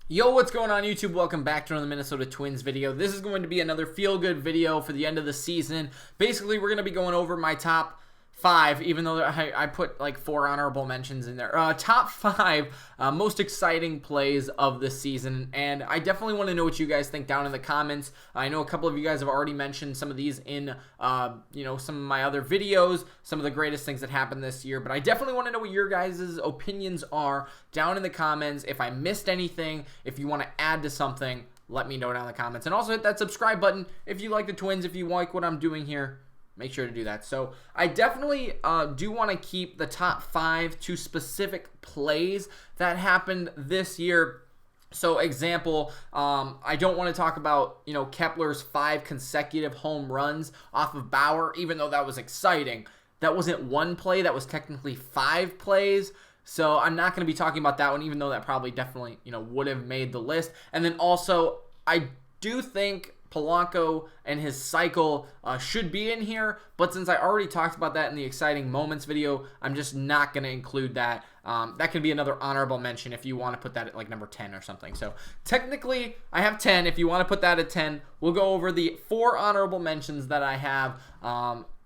Yo, what's going on YouTube? Welcome back to another Minnesota Twins video. This is going to be another feel-good video for the end of the season. Basically, we're going to be going over my top 5, even though I put like 4 honorable mentions in there. Top 5 most exciting plays of the season, and I definitely want to know what you guys think down in the comments. I know a couple of you guys have already mentioned some of these in some of my other videos, some of the greatest things that happened this year, but I definitely want to know what your guys' opinions are down in the comments. If I missed anything, if you want to add to something, let me know down in the comments. And also hit that subscribe button if you like the Twins, if you like what I'm doing here. Make sure to do that. So I definitely do want to keep the top 5 to specific plays that happened this year. So example, I don't want to talk about, Kepler's 5 consecutive home runs off of Bauer, even though that was exciting. That wasn't one play. That was technically 5 plays. So I'm not going to be talking about that one, even though that probably definitely, would have made the list. And then also, I do think Polanco and his cycle should be in here, but since I already talked about that in the exciting moments video, I'm just not going to include that. That could be another honorable mention if you want to put that at like number 10 or something. So technically I have 10. If you want to put that at 10, we'll go over the 4 honorable mentions that I have,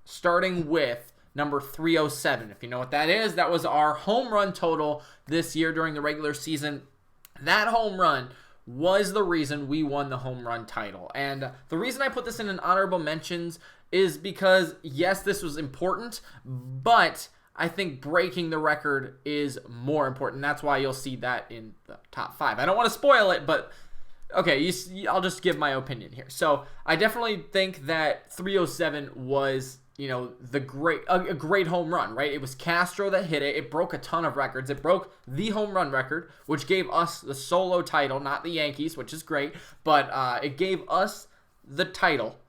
starting with number 307. If you know what that is, that was our home run total this year during the regular season. That home run was the reason we won the home run title. And the reason I put this in an honorable mentions is because, yes, this was important, but I think breaking the record is more important. That's why you'll see that in the top 5. I don't want to spoil it, but okay, I'll just give my opinion here. So I definitely think that 307 was a great home run, right? It was Castro that hit it. It broke a ton of records. It broke the home run record, which gave us the solo title, not the Yankees, which is great, but it gave us the title.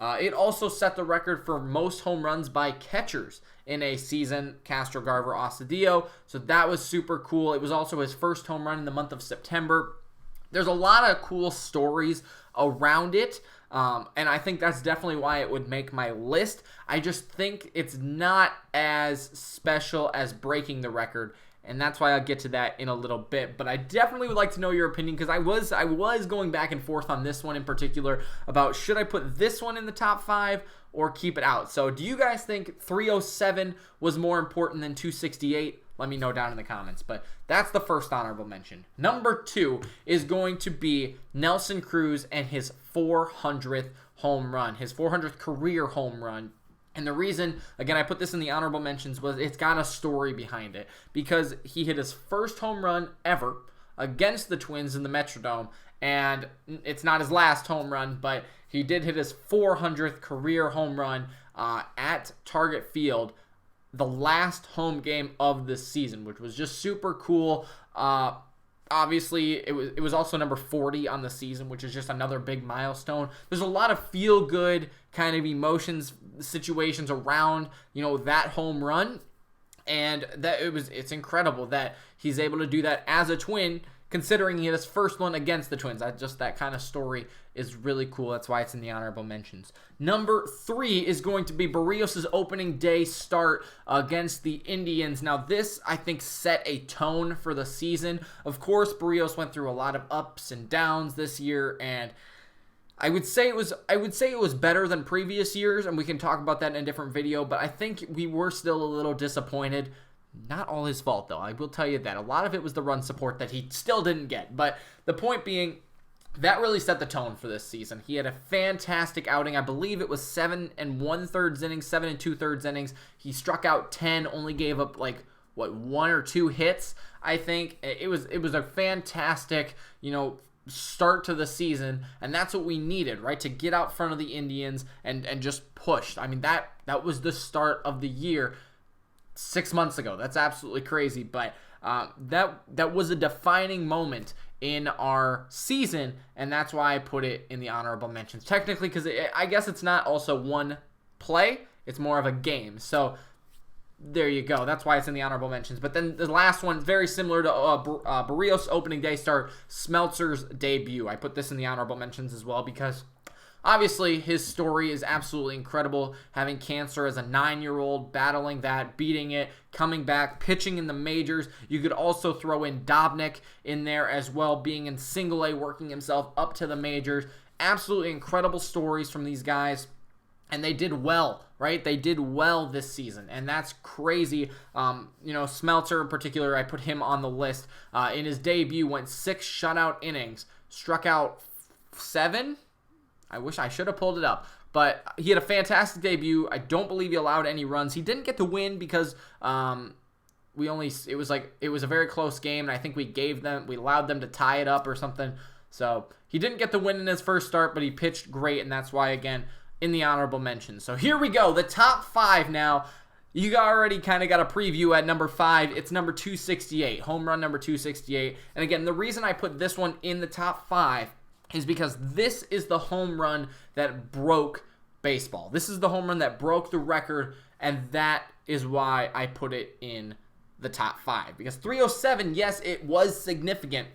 It also set the record for most home runs by catchers in a season, Castro, Garver, Astudillo. So that was super cool. It was also his first home run in the month of September. There's a lot of cool stories around it. And I think that's definitely why it would make my list. I just think it's not as special as breaking the record, and that's why I'll get to that in a little bit. But I definitely would like to know your opinion, because I was going back and forth on this one in particular about should I put this one in the top 5 or keep it out. So do you guys think 307 was more important than 268? Let me know down in the comments. But that's the first honorable mention. Number 2 is going to be Nelson Cruz and his 400th home run, his 400th career home run. And the reason, again, I put this in the honorable mentions was it's got a story behind it, because he hit his first home run ever against the Twins in the Metrodome, and it's not his last home run, but he did hit his 400th career home run at Target Field, the last home game of the season, which was just super cool. Obviously, it was also number 40 on the season, which is just another big milestone. There's a lot of feel-good kind of emotions, situations around, that home run, and it's incredible that he's able to do that as a Twin, considering he had his first one against the Twins. That kind of story is really cool. That's why it's in the honorable mentions. Number 3 is going to be Berrios' opening day start against the Indians. Now, this, I think, set a tone for the season. Of course, Berrios went through a lot of ups and downs this year, and I would say it was better than previous years, and we can talk about that in a different video, but I think we were still a little disappointed. Not all his fault, though. I will tell you that. A lot of it was the run support that he still didn't get. But the point being, that really set the tone for this season. He had a fantastic outing. I believe it was 7 1/3 innings, 7 2/3 innings. He struck out 10, only gave up 1 or 2 hits. I think it was a fantastic, start to the season, and that's what we needed, right? To get out front of the Indians and just push. I mean, that was the start of the year 6 months ago. That's absolutely crazy, but that was a defining moment in our season, and that's why I put it in the honorable mentions. Technically, because I guess it's not also one play, it's more of a game. So there you go. That's why it's in the honorable mentions. But then the last one, very similar to Berrios' opening day start, Smeltzer's debut. I put this in the honorable mentions as well because obviously his story is absolutely incredible, having cancer as a 9-year-old, battling that, beating it, coming back, pitching in the majors. You could also throw in Dobnik in there as well, being in single A, working himself up to the majors. Absolutely incredible stories from these guys. And they did well, right? They did well this season, and that's crazy. Smelter in particular, I put him on the list. In his debut, went 6 shutout innings, struck out 7. I wish I should have pulled it up, but he had a fantastic debut. I don't believe he allowed any runs. He didn't get the win because it was a very close game, and I think we allowed them to tie it up or something. So he didn't get the win in his first start, but he pitched great, and that's why, again, in the honorable mention. So here we go, the top 5 now. You already kind of got a preview at number 5. It's number 268, home run number 268. And again, the reason I put this one in the top 5 is because this is the home run that broke baseball. This is the home run that broke the record, and that is why I put it in the top 5. Because 307, yes, it was significant.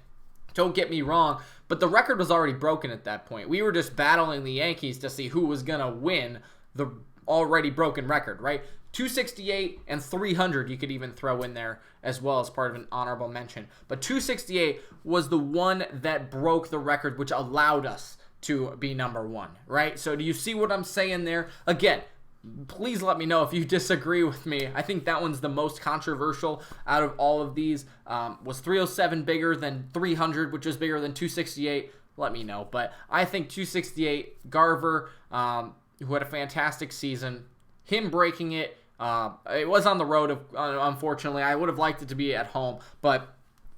Don't get me wrong, but the record was already broken at that point. We were just battling the Yankees to see who was going to win the already broken record, right? 268 and 300 you could even throw in there as well as part of an honorable mention. But 268 was the one that broke the record, which allowed us to be number 1, right? So do you see what I'm saying there? Again, please let me know if you disagree with me. I think that one's the most controversial out of all of these. Was 307 bigger than 300, which is bigger than 268? Let me know. But I think 268, Garver, who had a fantastic season, him breaking it, it was on the road, unfortunately. I would have liked it to be at home, but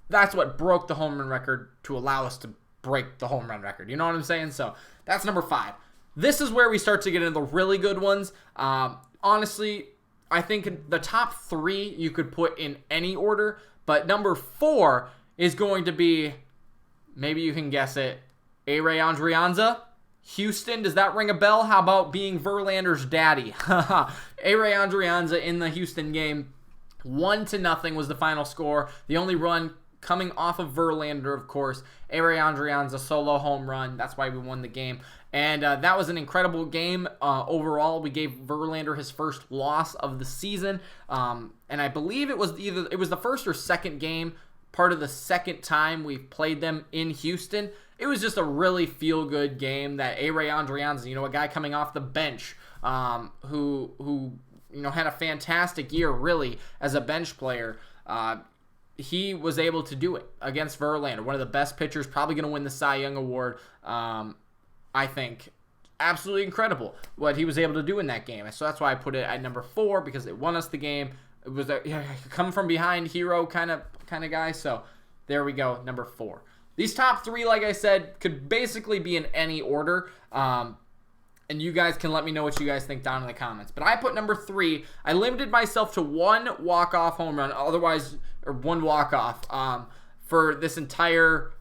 that's what broke the home run record to allow us to break the home run record. You know what I'm saying? So that's number 5. This is where we start to get into the really good ones. Honestly, I think the top 3 you could put in any order, but number 4 is going to be, maybe you can guess it, A-Ray Andrianza. Houston, does that ring a bell? How about being Verlander's daddy? A-Ray Andrianza in the Houston game, 1-0 was the final score. The only run coming off of Verlander, of course. A-Ray Andrianza solo home run. That's why we won the game. And that was an incredible game overall. We gave Verlander his first loss of the season. And I believe it was the first or second game, part of the second time we've played them in Houston. It was just a really feel-good game that A-Ray Andrianza, a guy coming off the bench who had a fantastic year, really, as a bench player. He was able to do it against Verlander, one of the best pitchers, probably going to win the Cy Young Award. I think absolutely incredible what he was able to do in that game. So that's why I put it at number 4, because it won us the game. It was a come from behind hero kind of guy. So there we go, number 4. These top 3, like I said, could basically be in any order. And you guys can let me know what you guys think down in the comments. But I put number 3. I limited myself to 1 walk-off home run, or 1 walk-off. For this entire,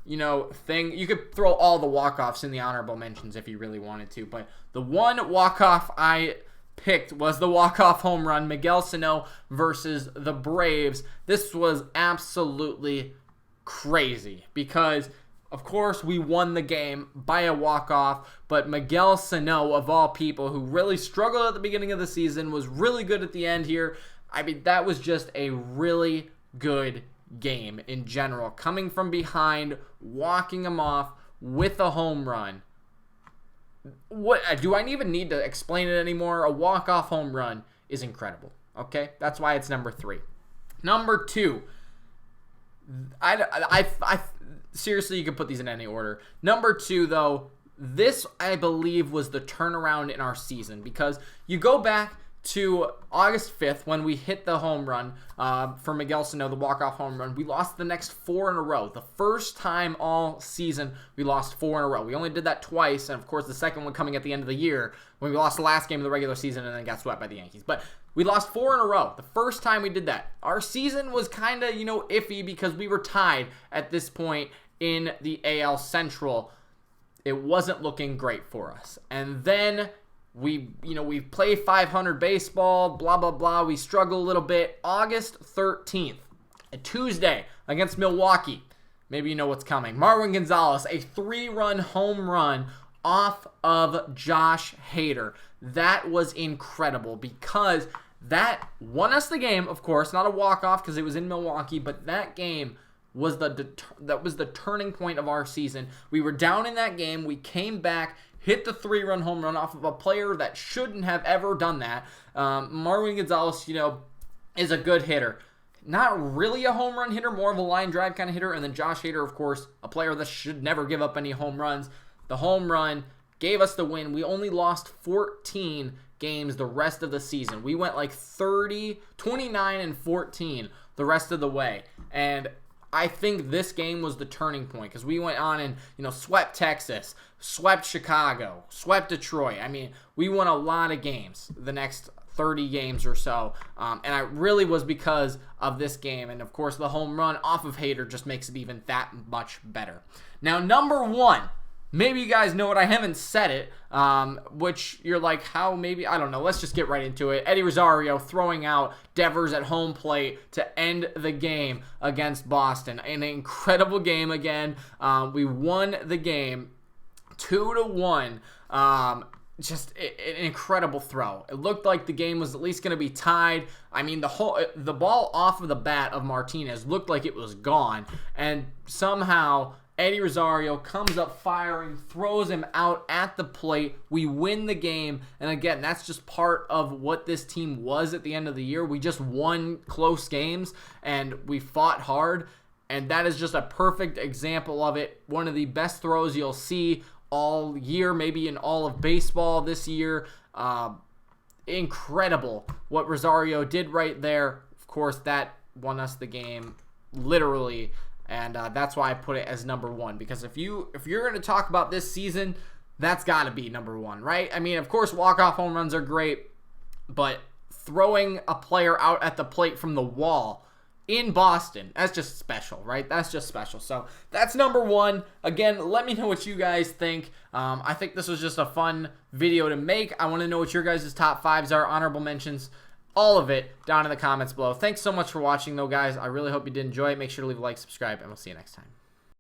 thing. You could throw all the walk-offs in the honorable mentions if you really wanted to. But the 1 walk-off I picked was the walk-off home run, Miguel Sano versus the Braves. This was absolutely crazy because, of course, we won the game by a walk-off. But Miguel Sano, of all people, who really struggled at the beginning of the season, was really good at the end here. I mean, that was just a really good game in general, coming from behind, walking him off with a home run. What do I even need to explain it anymore? A walk-off home run is incredible. Okay, that's why it's number 3. Number 2, I seriously, you can put these in any order. Number 2, though, this I believe was the turnaround in our season, because you go back to August 5th when we hit the home run for Miguel Sano, the walk-off home run. We lost the next 4 in a row. The first time all season we lost 4 in a row. We only did that twice, and of course the second one coming at the end of the year when we lost the last game of the regular season and then got swept by the Yankees. But we lost 4 in a row. The first time we did that. Our season was kind of, iffy because we were tied at this point in the AL Central. It wasn't looking great for us. And then we play 500 baseball, blah, blah, blah. We struggle a little bit. August 13th, a Tuesday against Milwaukee. Maybe you know what's coming. Marwin Gonzalez, a 3-run home run off of Josh Hader. That was incredible because that won us the game, of course, not a walk-off because it was in Milwaukee, but that game was the turning point of our season. We were down in that game. We came back, hit the 3-run home run off of a player that shouldn't have ever done that. Marwin Gonzalez, is a good hitter. Not really a home run hitter, more of a line drive kind of hitter. And then Josh Hader, of course, a player that should never give up any home runs. The home run gave us the win. We only lost 14 games the rest of the season. We went like 29-14 the rest of the way. And I think this game was the turning point because we went on and, swept Texas, swept Chicago, swept Detroit. I mean, we won a lot of games the next 30 games or so. And it really was because of this game. And, of course, the home run off of Hader just makes it even that much better. Now, number one. Maybe you guys know it. I haven't said it, which you're like, how maybe? I don't know. Let's just get right into it. Eddie Rosario throwing out Devers at home plate to end the game against Boston. An incredible game again. We won the game 2-1. Just an incredible throw. It looked like the game was at least going to be tied. I mean, the ball off of the bat of Martinez looked like it was gone, and somehow Eddie Rosario comes up firing, throws him out at the plate. We win the game. And again, that's just part of what this team was at the end of the year. We just won close games and we fought hard. And that is just a perfect example of it. One of the best throws you'll see all year, maybe in all of baseball this year. Incredible what Rosario did right there. Of course, that won us the game, literally. And that's why I put it as number one. Because if you're going to talk about this season, that's got to be number one, right? I mean, of course, walk-off home runs are great. But throwing a player out at the plate from the wall in Boston, that's just special, right? That's just special. So that's number one. Again, let me know what you guys think. I think this was just a fun video to make. I want to know what your guys' top fives are, honorable mentions, all of it down in the comments below. Thanks so much for watching, though, guys. I really hope you did enjoy it. Make sure to leave a like, subscribe, and we'll see you next time.